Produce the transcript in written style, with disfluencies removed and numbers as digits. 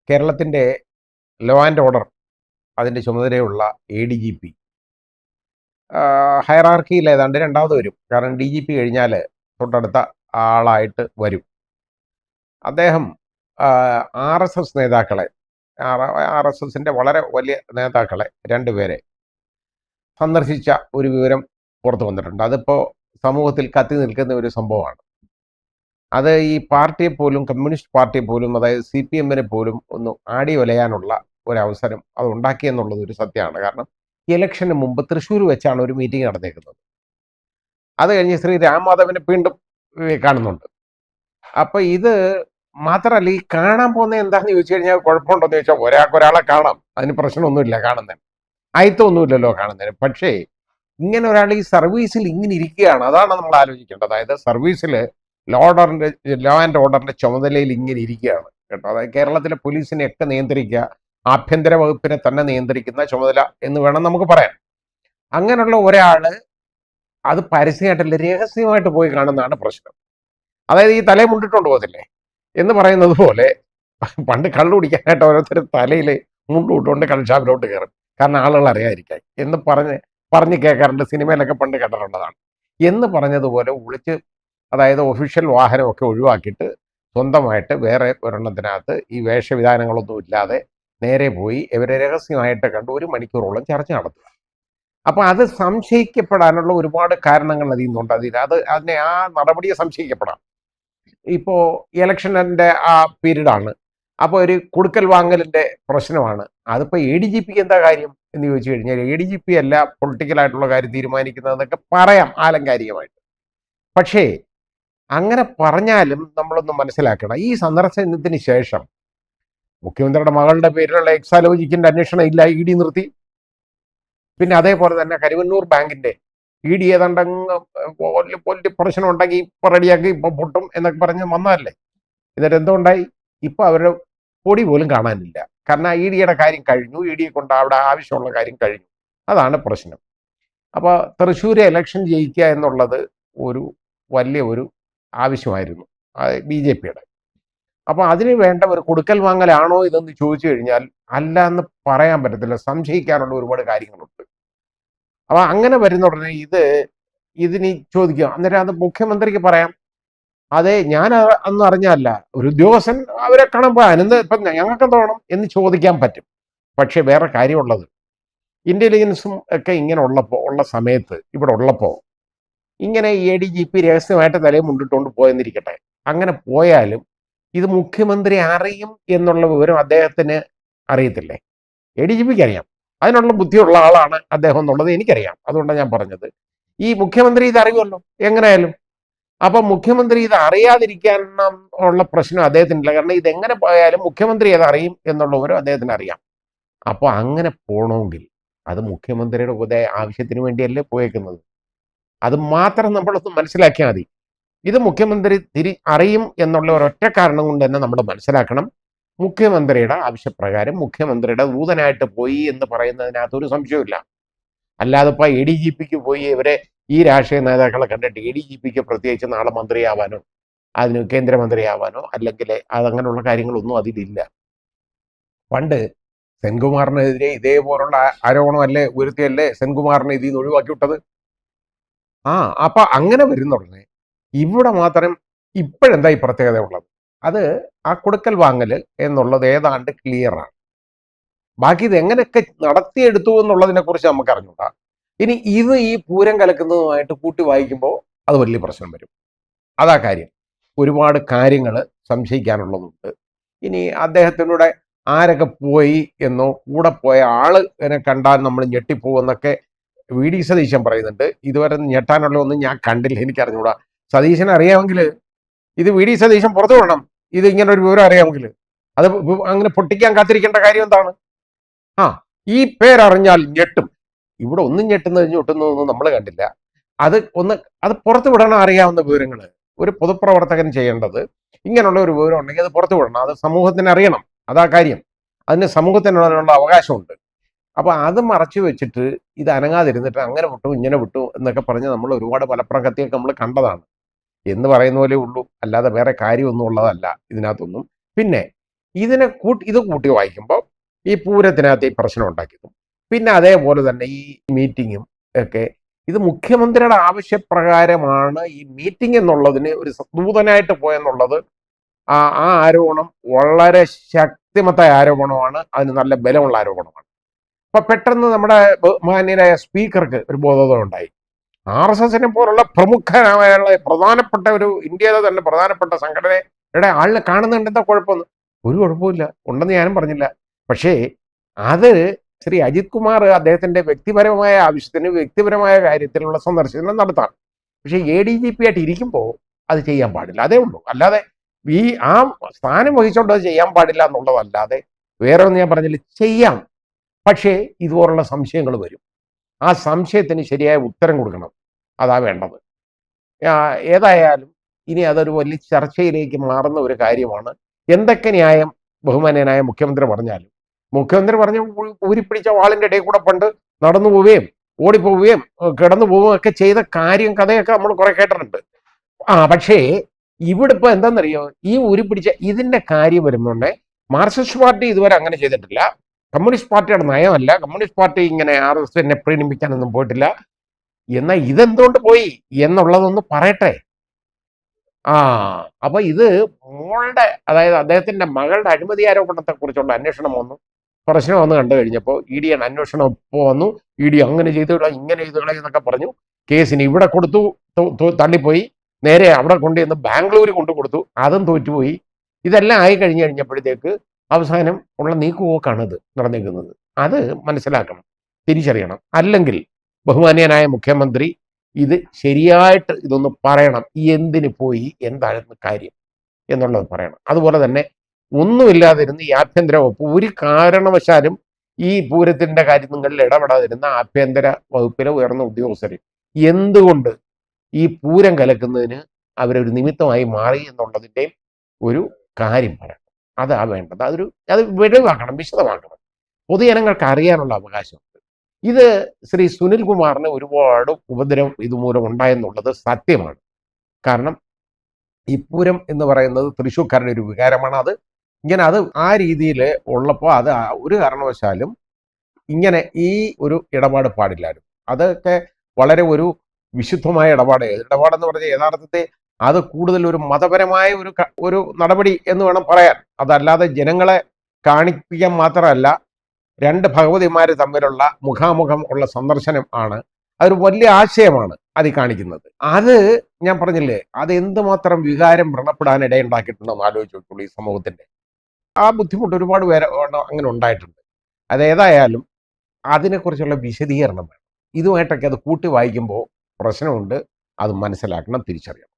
കേരളത്തിൻ്റെ law and order അതിൻ്റെ ചുമതലയുള്ള ADGP ഹയറാർക്കിയിൽ ഏതാണ്ട് രണ്ടാമത് വരും. കാരണം DGP കഴിഞ്ഞാൽ തൊട്ടടുത്ത ആളായിട്ട് വരും. അദ്ദേഹം RSS നേതാക്കളെ, RSSൻ്റെ വളരെ വലിയ നേതാക്കളെ രണ്ടുപേരെ സന്ദർശിച്ച ഒരു വിവരം പുറത്തു വന്നിട്ടുണ്ട്. അതിപ്പോൾ സമൂഹത്തിൽ കത്തി നിൽക്കുന്ന ഒരു സംഭവമാണ്. അത് ഈ പാർട്ടിയെ പോലും, കമ്മ്യൂണിസ്റ്റ് പാർട്ടിയെ പോലും, അതായത് CPM-നെ പോലും ഒന്ന് ആടി ഒലയാനുള്ള ഒരവസരം അത് ഉണ്ടാക്കിയെന്നുള്ളത് ഒരു സത്യമാണ്. കാരണം ഇലക്ഷന് മുമ്പ് തൃശ്ശൂർ വെച്ചാണ് ഒരു മീറ്റിംഗ് നടന്നേക്കുന്നത്. അത് കഴിഞ്ഞ് ശ്രീ രാംമാധവനെ വീണ്ടും കാണുന്നുണ്ട്. അപ്പോൾ ഇത് മാത്രമല്ല, ഈ കാണാൻ പോകുന്നത് എന്താണെന്ന് ചോദിച്ചു കഴിഞ്ഞാൽ കുഴപ്പമുണ്ടോയെന്ന് ചോദിച്ചാൽ ഒരാളെ കാണാം, അതിന് പ്രശ്നമൊന്നുമില്ല കാണുന്നതിന്, ആയത്തൊന്നുമില്ലല്ലോ കാണുന്നതിന്. പക്ഷേ ഇങ്ങനെ ഒരാൾ ഈ സർവീസിൽ ഇങ്ങനെ ഇരിക്കുകയാണ്, അതാണ് നമ്മൾ ആലോചിക്കേണ്ടത്. അതായത് സർവീസിൽ ലോ ആൻഡ് ഓർഡറിൻ്റെ ചുമതലയിൽ ഇങ്ങനെ ഇരിക്കുകയാണ് കേട്ടോ. അതായത് കേരളത്തിലെ പോലീസിനെയൊക്കെ നിയന്ത്രിക്കുക, ആഭ്യന്തര വകുപ്പിനെ തന്നെ നിയന്ത്രിക്കുന്ന ചുമതല എന്ന് വേണം നമുക്ക് പറയാൻ. അങ്ങനെയുള്ള ഒരാൾ അത് പരസ്യമായിട്ടല്ല, രഹസ്യമായിട്ട് പോയി കാണുന്നതാണ് പ്രശ്നം. അതായത് ഈ തലയിൽ മുണ്ടിട്ടുണ്ട് പോകത്തില്ലേ എന്ന് പറയുന്നത് പോലെ, പണ്ട് കള്ളു കുടിക്കാനായിട്ട് ഓരോരുത്തർ തലയിൽ മുണ്ടുകൊണ്ടുകൊണ്ട് കള്ളുഷാപ്പിലോട്ട് കയറും, കാരണം ആളുകൾ അറിയാതിരിക്കാൻ എന്ന് പറഞ്ഞ് കേൾക്കാറുണ്ട്. സിനിമയിലൊക്കെ പണ്ട് കേട്ടിട്ടുള്ളതാണ്. എന്ന് പറഞ്ഞതുപോലെ ഒളിച്ച്, അതായത് ഒഫീഷ്യൽ വാഹനമൊക്കെ ഒഴിവാക്കിയിട്ട് സ്വന്തമായിട്ട് വേറെ ഒരെണ്ണത്തിനകത്ത് ഈ വേഷവിധാനങ്ങളൊന്നും ഇല്ലാതെ നേരെ പോയി ഇവരെ രഹസ്യമായിട്ട് കണ്ട് 1 മണിക്കൂറോളം ചർച്ച നടത്തുക. അപ്പോൾ അത് സംശയിക്കപ്പെടാനുള്ള ഒരുപാട് കാരണങ്ങൾ അതിൽ നിന്നുണ്ട്. അതിനെ ആ നടപടിയെ സംശയിക്കപ്പെടാം. ഇപ്പോൾ ഇലക്ഷൻ്റെ ആ പീരീഡാണ്, അപ്പോൾ ഒരു കൊടുക്കൽ വാങ്ങലിൻ്റെ പ്രശ്നമാണ്. അതിപ്പോൾ ADGPക്ക് എന്താ കാര്യം എന്ന് ചോദിച്ചു കഴിഞ്ഞാൽ, ADGP അല്ല പൊളിറ്റിക്കലായിട്ടുള്ള കാര്യം തീരുമാനിക്കുന്നതെന്നൊക്കെ പറയാം ആലങ്കാരികമായിട്ട്. പക്ഷേ അങ്ങനെ പറഞ്ഞാലും നമ്മളൊന്ന് മനസ്സിലാക്കണം, ഈ സന്ദർശനത്തിന് ശേഷം മുഖ്യമന്ത്രിയുടെ മകളുടെ പേരിലുള്ള എക്സാലോജിക്കിൻ്റെ അന്വേഷണം ഇല്ല, ED നിർത്തി. പിന്നെ അതേപോലെ തന്നെ കരുവന്നൂർ ബാങ്കിൻ്റെ ED ഏതാണ്ടങ്ങ് വലിയ പ്രശ്നം ഉണ്ടെങ്കിൽ ഇപ്പം റെഡിയാക്കി ഇപ്പം പൊട്ടും എന്നൊക്കെ പറഞ്ഞ് വന്നതല്ലേ. എന്നിട്ട് എന്തുകൊണ്ടായി? ഇപ്പം അവരുടെ പൊടി പോലും കാണാനില്ല. കാരണം EDയുടെ കാര്യം കഴിഞ്ഞു, EDയെ കൊണ്ട് അവിടെ ആവശ്യമുള്ള കാര്യം കഴിഞ്ഞു. അതാണ് പ്രശ്നം. അപ്പോൾ തൃശ്ശൂർ ഇലക്ഷൻ ജയിക്കുക എന്നുള്ളത് ഒരു വലിയ ഒരു ആവശ്യമായിരുന്നു BJPയുടെ. അപ്പോൾ അതിന് വേണ്ട ഒരു കൊടുക്കൽ വാങ്ങലാണോ ഇതെന്ന് ചോദിച്ചു കഴിഞ്ഞാൽ അല്ല എന്ന് പറയാൻ പറ്റത്തില്ല, സംശയിക്കാനുള്ള ഒരുപാട് കാര്യങ്ങളുണ്ട്. അപ്പോൾ അങ്ങനെ വരുന്ന ഉടനെ ഇതിനി ചോദിക്കുക, അന്നേരം അത് മുഖ്യമന്ത്രിക്ക് പറയാം, അതെ ഞാൻ അന്ന് അറിഞ്ഞല്ല, ഒരു ഉദ്യോഗസ്ഥൻ അവരെ കാണുമ്പോൾ ഇപ്പം ഞങ്ങൾക്ക് വേണം എന്ന് ചോദിക്കാൻ പറ്റും. പക്ഷേ വേറെ കാര്യമുള്ളത്, ഇൻ്റലിജൻസും ഒക്കെ ഇങ്ങനെ ഉള്ള സമയത്ത് ഇവിടെ ഉള്ളപ്പോൾ ഇങ്ങനെ ADGP രഹസ്യമായിട്ട് തലയിൽ മുണ്ടിട്ടുകൊണ്ട് പോയെന്നിരിക്കട്ടെ, അങ്ങനെ പോയാലും ഇത് മുഖ്യമന്ത്രി അറിയും എന്നുള്ള വിവരം അദ്ദേഹത്തിന് അറിയത്തില്ലേ? ADGPക്ക് അറിയാം, അതിനുള്ള ബുദ്ധിയുള്ള ആളാണ് അദ്ദേഹം എന്നുള്ളത് എനിക്കറിയാം. അതുകൊണ്ടാണ് ഞാൻ പറഞ്ഞത്, ഈ മുഖ്യമന്ത്രി ഇത് അറിയുമല്ലോ എങ്ങനെയായാലും. അപ്പം മുഖ്യമന്ത്രി ഇത് അറിയാതിരിക്കാൻ ഉള്ള പ്രശ്നം അദ്ദേഹത്തിനില്ല. കാരണം ഇതെങ്ങനെ പോയാലും മുഖ്യമന്ത്രി അത് അറിയും എന്നുള്ള വിവരം അദ്ദേഹത്തിന് അറിയാം. അപ്പോൾ അങ്ങനെ പോകണമെങ്കിൽ അത് മുഖ്യമന്ത്രിയുടെ ആവശ്യത്തിന് വേണ്ടിയല്ലേ പോയേക്കുന്നത്. അത് മാത്രം നമ്മളൊന്ന് മനസ്സിലാക്കിയാൽ മതി. ഇത് മുഖ്യമന്ത്രി അറിയും എന്നുള്ള ഒരൊറ്റ കാരണം കൊണ്ട് തന്നെ നമ്മൾ മനസ്സിലാക്കണം, മുഖ്യമന്ത്രിയുടെ ആവശ്യപ്രകാരം മുഖ്യമന്ത്രിയുടെ ദൂതനായിട്ട് പോയി എന്ന് പറയുന്നതിനകത്തൊരു സംശയമില്ല. അല്ലാതെ ഇപ്പോൾ ADGPക്ക് പോയി ഇവരെ ഈ രാഷ്ട്രീയ നേതാക്കളെ കണ്ടിട്ട് ADGPക്ക് പ്രത്യേകിച്ച് നാളെ മന്ത്രിയാവാനോ അതിന് കേന്ദ്രമന്ത്രിയാവാനോ അല്ലെങ്കിൽ അതങ്ങനെയുള്ള കാര്യങ്ങളൊന്നും അതിലില്ല. പണ്ട് സെൻകുമാറിനെതിരെ ഇതേപോലുള്ള ആരോപണമല്ലേ ഉയർത്തിയല്ലേ സെൻകുമാറിനെ ഇതിൽ നിന്ന് ഒഴിവാക്കി വിട്ടത്. അപ്പൊ അങ്ങനെ വരുന്നുടനെ ഇവിടെ മാത്രം ഇപ്പോഴെന്താ ഈ പ്രത്യേകത ഉള്ളത്? അത് ആ കൊടുക്കൽ വാങ്ങൽ എന്നുള്ളത് ഏതാണ്ട് ക്ലിയറാണ്. ബാക്കി ഇത് എങ്ങനെയൊക്കെ നടത്തിയെടുത്തു എന്നുള്ളതിനെ കുറിച്ച് നമുക്ക് അറിഞ്ഞൂടാ. ഇനി ഈ പൂരം കലക്കുന്നതുമായിട്ട് കൂട്ടി വായിക്കുമ്പോൾ അത് വലിയ പ്രശ്നം വരും. അതാ കാര്യം. ഒരുപാട് കാര്യങ്ങൾ സംശയിക്കാനുള്ളതുണ്ട്. ഇനി അദ്ദേഹത്തിലൂടെ ആരൊക്കെ പോയി എന്നോ കൂടെ പോയ ആളിനെ കണ്ടാൽ നമ്മൾ ഞെട്ടിപ്പോകുമെന്നൊക്കെ VD സതീശൻ പറയുന്നുണ്ട്. ഇതുവരെ ഞെട്ടാനുള്ള ഒന്നും ഞാൻ കണ്ടില്ല, എനിക്കറിഞ്ഞൂടാ. സതീശനെ അറിയാമെങ്കിൽ ഇത് VD സതീശൻ പുറത്തു വിടണം. ഇത് ഇങ്ങനെ ഒരു വിവരം അറിയാമെങ്കിൽ അത് അങ്ങനെ പൊട്ടിക്കാൻ കാത്തിരിക്കേണ്ട കാര്യം എന്താണ്? ഈ പേരറിഞ്ഞാൽ ഞെട്ടും. ഇവിടെ ഒന്നും ഞെട്ടുന്നതൊന്നും നമ്മൾ കണ്ടില്ല. അത് പുറത്തു വിടണം, അറിയാവുന്ന വിവരങ്ങൾ. ഒരു പൊതുപ്രവർത്തകൻ ചെയ്യേണ്ടത് ഇങ്ങനെയുള്ള ഒരു വിവരം ഉണ്ടെങ്കിൽ അത് പുറത്തു വിടണം, അത് സമൂഹത്തിന് അറിയണം. അതാ കാര്യം. അതിന് സമൂഹത്തിനുള്ള അവകാശമുണ്ട്. അപ്പോൾ അത് മറച്ചു വെച്ചിട്ട് ഇത് അനങ്ങാതിരുന്നിട്ട് അങ്ങനെ വിട്ടു ഇങ്ങനെ വിട്ടു എന്നൊക്കെ പറഞ്ഞ് നമ്മൾ ഒരുപാട് ഫലപ്രകൃതിയൊക്കെ നമ്മൾ കണ്ടതാണ് എന്ന് പറയുന്ന പോലെ ഉള്ളൂ, അല്ലാതെ വേറെ കാര്യമൊന്നും ഉള്ളതല്ല ഇതിനകത്തൊന്നും. പിന്നെ ഇത് കൂട്ടി വായിക്കുമ്പോൾ ഈ പൂരത്തിനകത്ത് ഈ പ്രശ്നം ഉണ്ടാക്കിയതും പിന്നെ അതേപോലെ തന്നെ ഈ മീറ്റിങ്ങും ഒക്കെ ഇത് മുഖ്യമന്ത്രിയുടെ ആവശ്യപ്രകാരമാണ് ഈ മീറ്റിംഗ് എന്നുള്ളതിന് ഒരു ദൂതനായിട്ട് പോയെന്നുള്ളത് ആ ആരോപണം വളരെ ശക്തിമത്തായ ആരോപണമാണ്. അതിന് നല്ല ബലമുള്ള ആരോപണമാണ്. അപ്പൊ പെട്ടെന്ന് നമ്മുടെ ബഹുമാന്യനായ സ്പീക്കർക്ക് ഒരു ബോധോദയം ഉണ്ടായി. RSSനെ പോലുള്ള പ്രമുഖമായ പ്രധാനപ്പെട്ട ഒരു ഇന്ത്യയിലെ തന്നെ പ്രധാനപ്പെട്ട സംഘടനയുടെ ആളിനെ കാണുന്നുണ്ട്, എന്താ കുഴപ്പമൊന്നും? ഒരു കുഴപ്പമില്ല, ഉണ്ടെന്ന് ഞാനും പറഞ്ഞില്ല. പക്ഷേ അത് ശ്രീ അജിത് കുമാർ അദ്ദേഹത്തിന്റെ വ്യക്തിപരമായ ആവശ്യത്തിന് വ്യക്തിപരമായ കാര്യത്തിലുള്ള സന്ദർശനം നടത്താം. പക്ഷേ ADGP ആയിട്ട് ഇരിക്കുമ്പോൾ അത് ചെയ്യാൻ പാടില്ല, അതേ ഉള്ളൂ. അല്ലാതെ ആ സ്ഥാനം വഹിച്ചുകൊണ്ട് അത് ചെയ്യാൻ പാടില്ല എന്നുള്ളതല്ലാതെ വേറെ ഒന്നും ഞാൻ പറഞ്ഞില്ല. ചെയ്യാം, പക്ഷേ ഇതുപോലുള്ള സംശയങ്ങൾ വരും. ആ സംശയത്തിന് ശരിയായ ഉത്തരം കൊടുക്കണം, അതാ വേണ്ടത്. ഏതായാലും ഇനി അതൊരു വലിയ ചർച്ചയിലേക്ക് മാറുന്ന ഒരു കാര്യമാണ്. എന്തൊക്കെ ന്യായം ബഹുമാന്യനായ മുഖ്യമന്ത്രി പറഞ്ഞാലും, മുഖ്യമന്ത്രി പറഞ്ഞ ഊരിപ്പിടിച്ച വാളിന്റെ ഇടയിൽ കൂടെ പണ്ട് നടന്നു പോവുകയും ഓടിപ്പോവുകയും കിടന്നു പോവുകയും ഒക്കെ ചെയ്ത കഥയൊക്കെ നമ്മൾ കുറെ കേട്ടിട്ടുണ്ട്. പക്ഷേ ഇവിടെ ഇപ്പൊ എന്താണെന്നറിയോ, ഈ ഊരിപ്പിടിച്ച ഇതിന്റെ കാര്യം വരുന്നുണ്ട്. മാർക്സിസ്റ്റ് പാർട്ടി ഇതുവരെ അങ്ങനെ ചെയ്തിട്ടില്ല. കമ്മ്യൂണിസ്റ്റ് പാർട്ടിയുടെ നയമല്ല. കമ്മ്യൂണിസ്റ്റ് പാർട്ടി ഇങ്ങനെ RSSനെ പ്രീണിപ്പിക്കാനൊന്നും പോയിട്ടില്ല. എന്നാൽ ഇതെന്തുകൊണ്ട് പോയി എന്നുള്ളതൊന്ന് പറയട്ടെ. അപ്പൊ ഇത് മോളുടെ, അതായത് അദ്ദേഹത്തിന്റെ മകളുടെ അഴിമതി ആരോപണത്തെ കുറിച്ചുള്ള അന്വേഷണം വന്നു. പ്രശ്നം വന്ന് കണ്ടു കഴിഞ്ഞപ്പോൾ ED അന്വേഷണം ഇപ്പോൾ വന്നു. ED അങ്ങനെ ചെയ്തുകള ഇങ്ങനെ ചെയ്തുകള എന്നൊക്കെ പറഞ്ഞു. കേസിന് ഇവിടെ കൊടുത്തു, തള്ളിപ്പോയി. നേരെ അവിടെ കൊണ്ടുവന്ന് ബാംഗ്ലൂർ കൊണ്ടു കൊടുത്തു, അതും തോറ്റുപോയി. ഇതെല്ലാം ആയി കഴിഞ്ഞപ്പോഴത്തേക്ക് അവസാനം ഉള്ള നീക്കുപോക്കാണ് ഇത് നടന്നിരിക്കുന്നത്. അത് മനസ്സിലാക്കണം, തിരിച്ചറിയണം. അല്ലെങ്കിൽ ബഹുമാന്യനായ മുഖ്യമന്ത്രി ഇത് ശരിയായിട്ട് ഇതൊന്ന് പറയണം. എന്തിന് പോയി, എന്തായിരുന്നു കാര്യം എന്നുള്ളത് പറയണം. അതുപോലെ തന്നെ ഒന്നുമില്ലാതിരുന്ന് ഈ ആഭ്യന്തര വകുപ്പ് ഒരു കാരണവശാലും ഈ പൂരത്തിന്റെ കാര്യങ്ങളിൽ ഇടപെടാതിരുന്ന ആഭ്യന്തര വകുപ്പിലെ ഉയർന്ന ഉദ്യോഗസ്ഥർ എന്തുകൊണ്ട് ഈ പൂരം കലക്കുന്നതിന് അവരൊരു നിമിത്തമായി മാറി എന്നുള്ളതിൻ്റെ ഒരു കാര്യം പറയണം. അതാ വേണ്ടത്. അത് വെളിവാക്കണം, വിശദമാക്കണം. പൊതുജനങ്ങൾക്ക് അറിയാനുള്ള അവകാശമുണ്ട്. ഇത് ശ്രീ സുനിൽ കുമാറിന് ഒരുപാട് ഉപദ്രവം ഇതുമൂലം ഉണ്ടായെന്നുള്ളത് സത്യമാണ്. കാരണം ഈ പൂരം എന്ന് പറയുന്നത് തൃശ്ശൂർക്കാരുടെ ഒരു വികാരമാണ്. അത് ആ രീതിയിൽ ഉള്ളപ്പോൾ അത് ഒരു കാരണവശാലും ഇങ്ങനെ ഈ ഒരു ഇടപാട് പാടില്ലായിരുന്നു. അതൊക്കെ വളരെ ഒരു വിശുദ്ധമായ ഇടപാടെന്ന് പറഞ്ഞാൽ യഥാർത്ഥത്തിൽ അത് കൂടുതൽ ഒരു മതപരമായ ഒരു നടപടി എന്ന് വേണം പറയാൻ. അതല്ലാതെ ജനങ്ങളെ കാണിപ്പിക്കാൻ മാത്രമല്ല, രണ്ട് ഭഗവതിമാര് തമ്മിലുള്ള മുഖാമുഖം ഉള്ള സന്ദർശനം ആണ്. അതൊരു വലിയ ആശയമാണ് അത് കാണിക്കുന്നത്. അത് ഞാൻ പറഞ്ഞില്ലേ, അത് എന്തുമാത്രം വികാരം വ്രണപ്പെടാൻ ഇടയുണ്ടാക്കിയിട്ടുണ്ടെന്ന് ആലോചിച്ച് നോക്കുള്ളൂ ഈ സമൂഹത്തിന്റെ. ആ ബുദ്ധിമുട്ട് ഒരുപാട് പേര് അങ്ങനെ ഉണ്ടായിട്ടുണ്ട്. അതേതായാലും അതിനെക്കുറിച്ചുള്ള വിശദീകരണം വേണം. ഇതുമായിട്ടൊക്കെ അത് കൂട്ടി വായിക്കുമ്പോൾ പ്രശ്നമുണ്ട്. അത് മനസ്സിലാക്കണം, തിരിച്ചറിയണം.